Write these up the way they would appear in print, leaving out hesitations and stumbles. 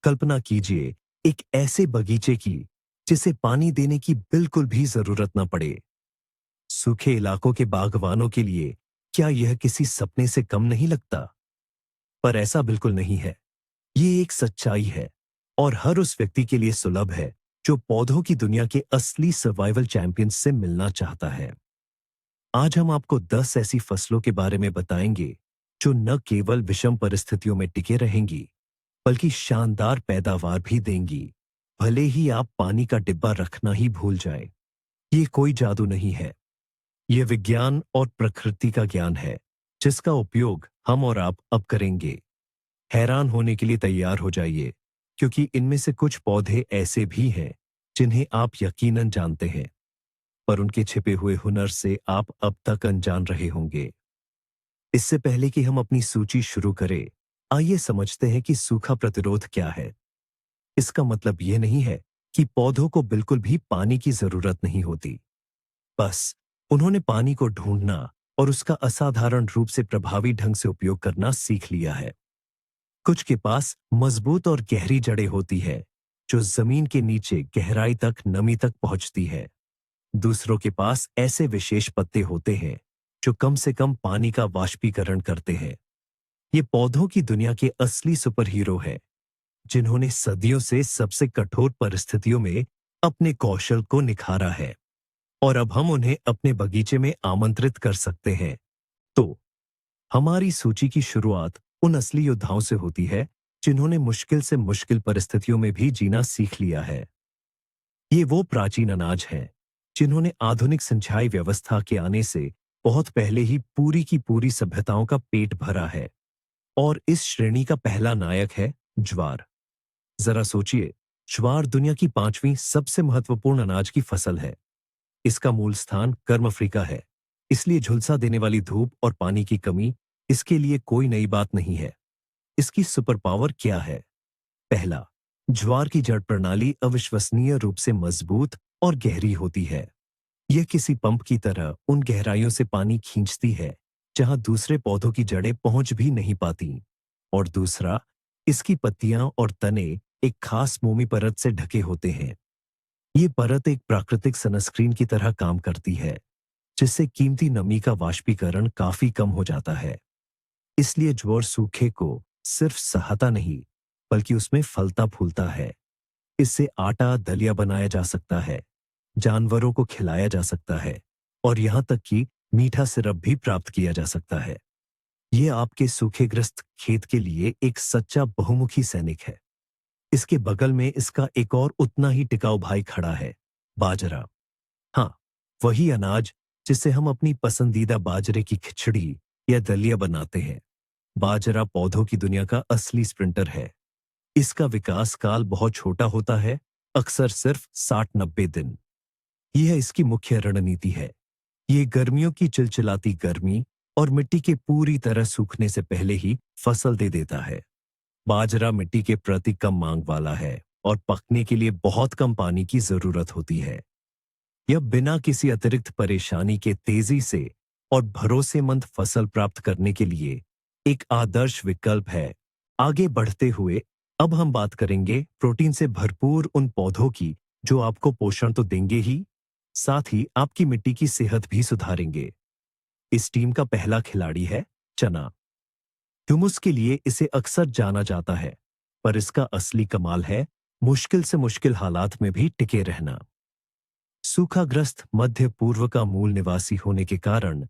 कल्पना कीजिए एक ऐसे बगीचे की जिसे पानी देने की बिल्कुल भी जरूरत न पड़े। सूखे इलाकों के बागवानों के लिए क्या यह किसी सपने से कम नहीं लगता? पर ऐसा बिल्कुल नहीं है। ये एक सच्चाई है और हर उस व्यक्ति के लिए सुलभ है जो पौधों की दुनिया के असली सर्वाइवल चैंपियंस से मिलना चाहता है। आज हम आपको 10 ऐसी फसलों के बारे में बताएंगे जो न केवल विषम परिस्थितियों में टिके रहेंगी बल्कि शानदार पैदावार भी देंगी, भले ही आप पानी का डिब्बा रखना ही भूल जाएं। ये कोई जादू नहीं है। यह विज्ञान और प्रकृति का ज्ञान है जिसका उपयोग हम और आप अब करेंगे। हैरान होने के लिए तैयार हो जाइए, क्योंकि इनमें से कुछ पौधे ऐसे भी हैं जिन्हें आप यकीनन जानते हैं, पर उनके छिपे हुए हुनर से आप अब तक अनजान रहे होंगे। इससे पहले कि हम अपनी सूची शुरू करें, आइए समझते हैं कि सूखा प्रतिरोध क्या है। इसका मतलब यह नहीं है कि पौधों को बिल्कुल भी पानी की जरूरत नहीं होती। बस उन्होंने पानी को ढूंढना और उसका असाधारण रूप से प्रभावी ढंग से उपयोग करना सीख लिया है। कुछ के पास मजबूत और गहरी जड़ें होती है जो जमीन के नीचे गहराई तक नमी तक पहुंचती है। दूसरों के पास ऐसे विशेष पत्ते होते हैं जो कम से कम पानी का वाष्पीकरण करते हैं। ये पौधों की दुनिया के असली सुपर हीरो हैं, जिन्होंने सदियों से सबसे कठोर परिस्थितियों में अपने कौशल को निखारा है और अब हम उन्हें अपने बगीचे में आमंत्रित कर सकते हैं। तो हमारी सूची की शुरुआत उन असली योद्धाओं से होती है जिन्होंने मुश्किल से मुश्किल परिस्थितियों में भी जीना सीख लिया है। ये वो प्राचीन अनाज हैं जिन्होंने आधुनिक सिंचाई व्यवस्था के आने से बहुत पहले ही पूरी की पूरी सभ्यताओं का पेट भरा है। और इस श्रेणी का पहला नायक है ज्वार। जरा सोचिए, ज्वार दुनिया की 5वीं सबसे महत्वपूर्ण अनाज की फसल है। इसका मूल स्थान गर्म अफ्रीका है, इसलिए झुलसा देने वाली धूप और पानी की कमी इसके लिए कोई नई बात नहीं है। इसकी सुपर पावर क्या है? पहला, ज्वार की जड़ प्रणाली अविश्वसनीय रूप से मजबूत और गहरी होती है। यह किसी पंप की तरह उन गहराइयों से पानी खींचती है जहां दूसरे पौधों की जड़ें पहुंच भी नहीं पाती। और दूसरा, इसकी पत्तियां और तने एक खास मोमी परत से ढके होते हैं। ये परत एक प्राकृतिक सनस्क्रीन की तरह काम करती है, जिससे कीमती नमी का वाष्पीकरण काफी कम हो जाता है। इसलिए ज्वार सूखे को सिर्फ सहाता नहीं, बल्कि उसमें फलता फूलता है। इससे आटा दलिया बनाया जा सकता है, जानवरों को खिलाया जा सकता है और यहां तक कि मीठा सिरप भी प्राप्त किया जा सकता है। यह आपके सूखेग्रस्त खेत के लिए एक सच्चा बहुमुखी सैनिक है। इसके बगल में इसका एक और उतना ही टिकाऊ भाई खड़ा है, बाजरा। हाँ, वही अनाज जिससे हम अपनी पसंदीदा बाजरे की खिचड़ी या दलिया बनाते हैं। बाजरा पौधों की दुनिया का असली स्प्रिंटर है। इसका विकास काल बहुत छोटा होता है, अक्सर सिर्फ 60-90 दिन। यह इसकी मुख्य रणनीति है। ये गर्मियों की चिलचिलाती गर्मी और मिट्टी के पूरी तरह सूखने से पहले ही फसल दे देता है। बाजरा मिट्टी के प्रति कम मांग वाला है और पकने के लिए बहुत कम पानी की जरूरत होती है। यह बिना किसी अतिरिक्त परेशानी के तेजी से और भरोसेमंद फसल प्राप्त करने के लिए एक आदर्श विकल्प है। आगे बढ़ते हुए अब हम बात करेंगे प्रोटीन से भरपूर उन पौधों की जो आपको पोषण तो देंगे ही, साथ ही आपकी मिट्टी की सेहत भी सुधारेंगे। इस टीम का पहला खिलाड़ी है चना। ह्यूमस के लिए इसे अक्सर जाना जाता है, पर इसका असली कमाल है मुश्किल से मुश्किल हालात में भी टिके रहना। सूखाग्रस्त मध्य पूर्व का मूल निवासी होने के कारण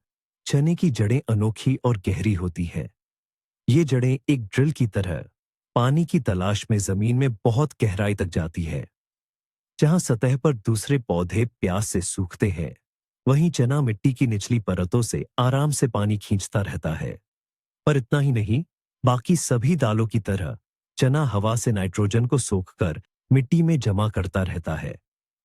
चने की जड़ें अनोखी और गहरी होती हैं। ये जड़ें एक ड्रिल की तरह पानी की तलाश में जमीन में बहुत गहराई तक जाती है। जहां सतह पर दूसरे पौधे प्यास से सूखते हैं, वहीं चना मिट्टी की निचली परतों से आराम से पानी खींचता रहता है। पर इतना ही नहीं, बाकी सभी दालों की तरह चना हवा से नाइट्रोजन को सोखकर मिट्टी में जमा करता रहता है।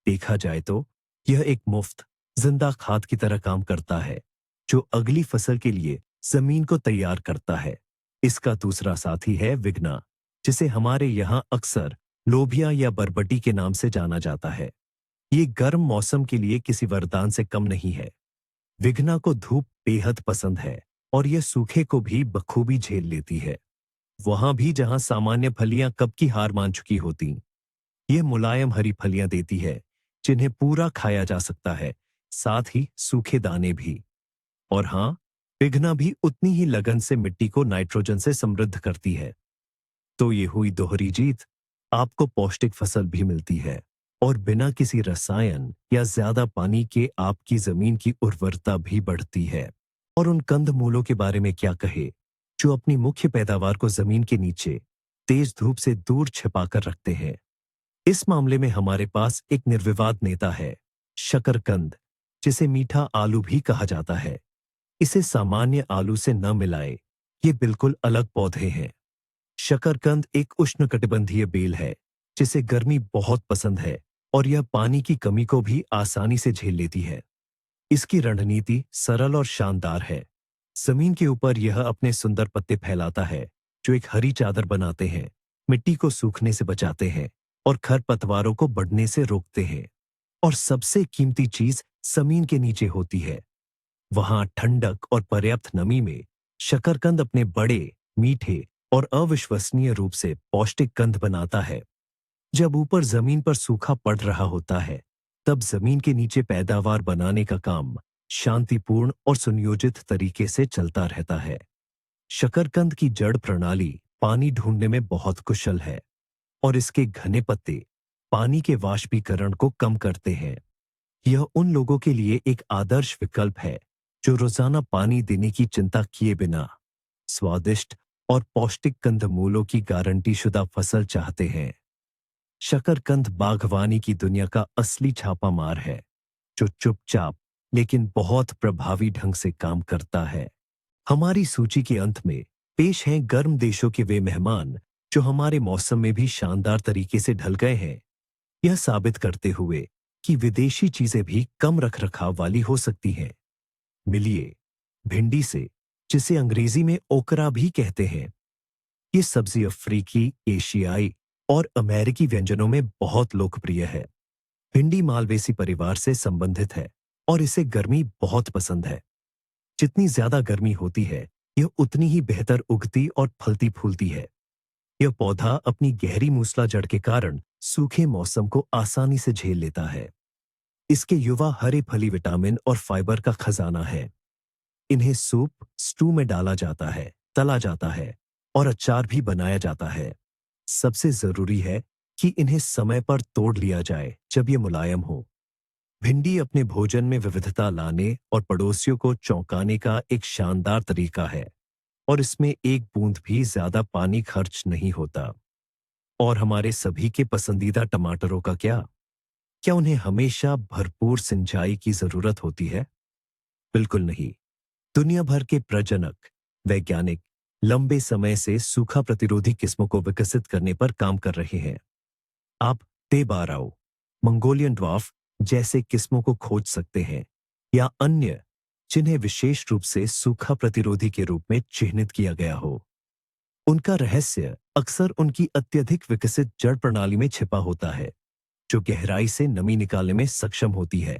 देखा जाए तो यह एक मुफ्त जिंदा खाद की तरह काम करता है, जो अगली फसल के लिए जमीन को तैयार करता है। इसका दूसरा साथी है विग्ना, जिसे हमारे यहाँ अक्सर लोबिया या बरबटी के नाम से जाना जाता है। ये गर्म मौसम के लिए किसी वरदान से कम नहीं है। विघ्ना को धूप बेहद पसंद है और यह सूखे को भी बखूबी झेल लेती है। वहां भी जहां सामान्य फलियां कब की हार मान चुकी होती, ये मुलायम हरी फलियां देती है जिन्हें पूरा खाया जा सकता है, साथ ही सूखे दाने भी। और हाँ, पिघना भी उतनी ही लगन से मिट्टी को नाइट्रोजन से समृद्ध करती है। तो ये हुई दोहरी जीत। आपको पौष्टिक फसल भी मिलती है और बिना किसी रसायन या ज्यादा पानी के आपकी जमीन की उर्वरता भी बढ़ती है। और उन कंद मूलों के बारे में क्या कहे, जो अपनी मुख्य पैदावार को जमीन के नीचे तेज धूप से दूर छिपाकर रखते हैं। इस मामले में हमारे पास एक निर्विवाद नेता है, शकरकंद, जिसे मीठा आलू भी कहा जाता है। इसे सामान्य आलू से न मिलाए, ये बिल्कुल अलग पौधे हैं। शकरकंद एक उष्णकटिबंधीय बेल है जिसे गर्मी बहुत पसंद है और यह पानी की कमी को भी आसानी से झेल लेती है। इसकी रणनीति सरल और शानदार है। जमीन के ऊपर यह अपने सुंदर पत्ते फैलाता है जो एक हरी चादर बनाते हैं, मिट्टी को सूखने से बचाते हैं और खरपतवारों को बढ़ने से रोकते हैं। और सबसे कीमती चीज जमीन के नीचे होती है। वहां ठंडक और पर्याप्त नमी में शकरकंद अपने बड़े, मीठे और अविश्वसनीय रूप से पौष्टिक कंद बनाता है। जब ऊपर जमीन पर सूखा पड़ रहा होता है, तब जमीन के नीचे पैदावार बनाने का काम शांतिपूर्ण और सुनियोजित तरीके से चलता रहता है। शकरकंद की जड़ प्रणाली पानी ढूंढने में बहुत कुशल है और इसके घने पत्ते पानी के वाष्पीकरण को कम करते हैं। यह उन लोगों के लिए एक आदर्श विकल्प है जो रोजाना पानी देने की चिंता किए बिना स्वादिष्ट और पौष्टिक कंदमूलों की गारंटी शुदा फसल चाहते हैं। शकरकंद बागवानी की दुनिया का असली छापा मार है, जो चुपचाप लेकिन बहुत प्रभावी ढंग से काम करता है। हमारी सूची के अंत में पेश हैं गर्म देशों के वे मेहमान जो हमारे मौसम में भी शानदार तरीके से ढल गए हैं, यह साबित करते हुए कि विदेशी चीजें भी कम रखरखाव वाली हो सकती हैं। मिलिए भिंडी से, जिसे अंग्रेजी में ओकरा भी कहते हैं। ये सब्जी अफ्रीकी, एशियाई और अमेरिकी व्यंजनों में बहुत लोकप्रिय है। भिंडी मालवेसी परिवार से संबंधित है और इसे गर्मी बहुत पसंद है। जितनी ज्यादा गर्मी होती है, यह उतनी ही बेहतर उगती और फलती फूलती है। यह पौधा अपनी गहरी मूसला जड़ के कारण सूखे मौसम को आसानी से झेल लेता है। इसके युवा हरे फली विटामिन और फाइबर का खजाना है। इन्हें सूप, स्टू में डाला जाता है, तला जाता है और अचार भी बनाया जाता है। सबसे जरूरी है कि इन्हें समय पर तोड़ लिया जाए जब ये मुलायम हो। भिंडी अपने भोजन में विविधता लाने और पड़ोसियों को चौंकाने का एक शानदार तरीका है और इसमें एक बूंद भी ज्यादा पानी खर्च नहीं होता। और हमारे सभी के पसंदीदा टमाटरों का क्या? क्या उन्हें हमेशा भरपूर सिंचाई की जरूरत होती है? बिल्कुल नहीं। दुनिया भर के प्रजनक वैज्ञानिक लंबे समय से सूखा प्रतिरोधी किस्मों को विकसित करने पर काम कर रहे हैं। आप तेबाराओ, मंगोलियन ड्वार्फ जैसे किस्मों को खोज सकते हैं या अन्य जिन्हें विशेष रूप से सूखा प्रतिरोधी के रूप में चिह्नित किया गया हो। उनका रहस्य अक्सर उनकी अत्यधिक विकसित जड़ प्रणाली में छिपा होता है, जो गहराई से नमी निकालने में सक्षम होती है।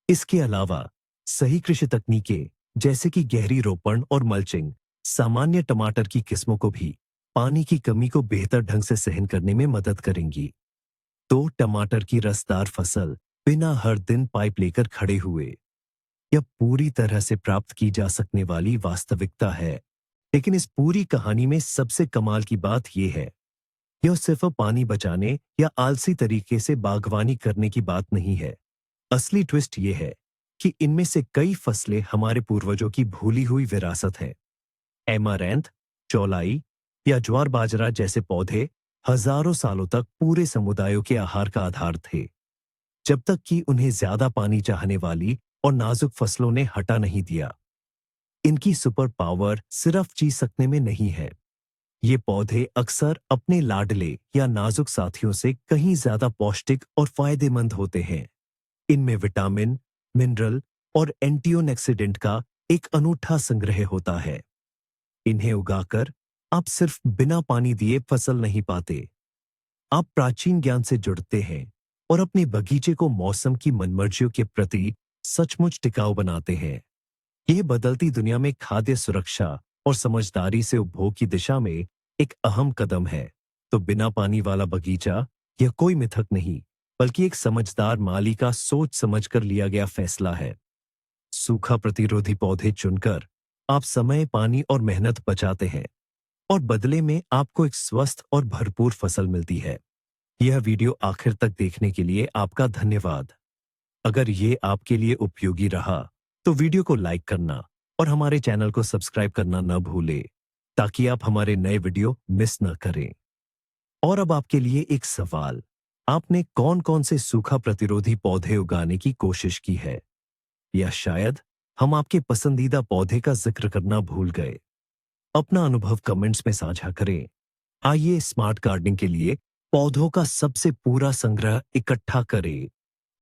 इसके अलावा सही कृषि तकनीकें जैसे कि गहरी रोपण और मल्चिंग सामान्य टमाटर की किस्मों को भी पानी की कमी को बेहतर ढंग से सहन करने में मदद करेंगी। तो टमाटर की रसदार फसल बिना हर दिन पाइप लेकर खड़े हुए, यह पूरी तरह से प्राप्त की जा सकने वाली वास्तविकता है। लेकिन इस पूरी कहानी में सबसे कमाल की बात यह है, यह सिर्फ पानी बचाने या आलसी तरीके से बागवानी करने की बात नहीं है। असली ट्विस्ट यह है कि इनमें से कई फसलें हमारे पूर्वजों की भूली हुई विरासत है। ऐमारैंथ, चौलाई या ज्वार बाजरा जैसे पौधे हजारों सालों तक पूरे समुदायों के आहार का आधार थे, जब तक कि उन्हें ज्यादा पानी चाहने वाली और नाजुक फसलों ने हटा नहीं दिया। इनकी सुपर पावर सिर्फ जी सकने में नहीं है। ये पौधे अक्सर अपने लाडले या नाजुक साथियों से कहीं ज्यादा पौष्टिक और फायदेमंद होते हैं। इनमें विटामिन, मिनरल और एंटीऑक्सीडेंट का एक अनूठा संग्रह होता है। इन्हें उगाकर आप सिर्फ बिना पानी दिए फसल नहीं पाते, आप प्राचीन ज्ञान से जुड़ते हैं और अपने बगीचे को मौसम की मनमर्जियों के प्रति सचमुच टिकाऊ बनाते हैं। यह बदलती दुनिया में खाद्य सुरक्षा और समझदारी से उपभोग की दिशा में एक अहम कदम है। तो बिना पानी वाला बगीचा यह कोई मिथक नहीं, बल्कि एक समझदार माली का सोच समझकर लिया गया फैसला है। सूखा प्रतिरोधी पौधे चुनकर आप समय, पानी और मेहनत बचाते हैं और बदले में आपको एक स्वस्थ और भरपूर फसल मिलती है। यह वीडियो आखिर तक देखने के लिए आपका धन्यवाद। अगर ये आपके लिए उपयोगी रहा, तो वीडियो को लाइक करना और हमारे चैनल को सब्सक्राइब करना न भूलें, ताकि आप हमारे नए वीडियो मिस न करें। और अब आपके लिए एक सवाल, आपने कौन-कौन से सूखा प्रतिरोधी पौधे उगाने की कोशिश की है? या शायद हम आपके पसंदीदा पौधे का जिक्र करना भूल गए? अपना अनुभव कमेंट्स में साझा करें। आइए स्मार्ट गार्डनिंग के लिए पौधों का सबसे पूरा संग्रह इकट्ठा करें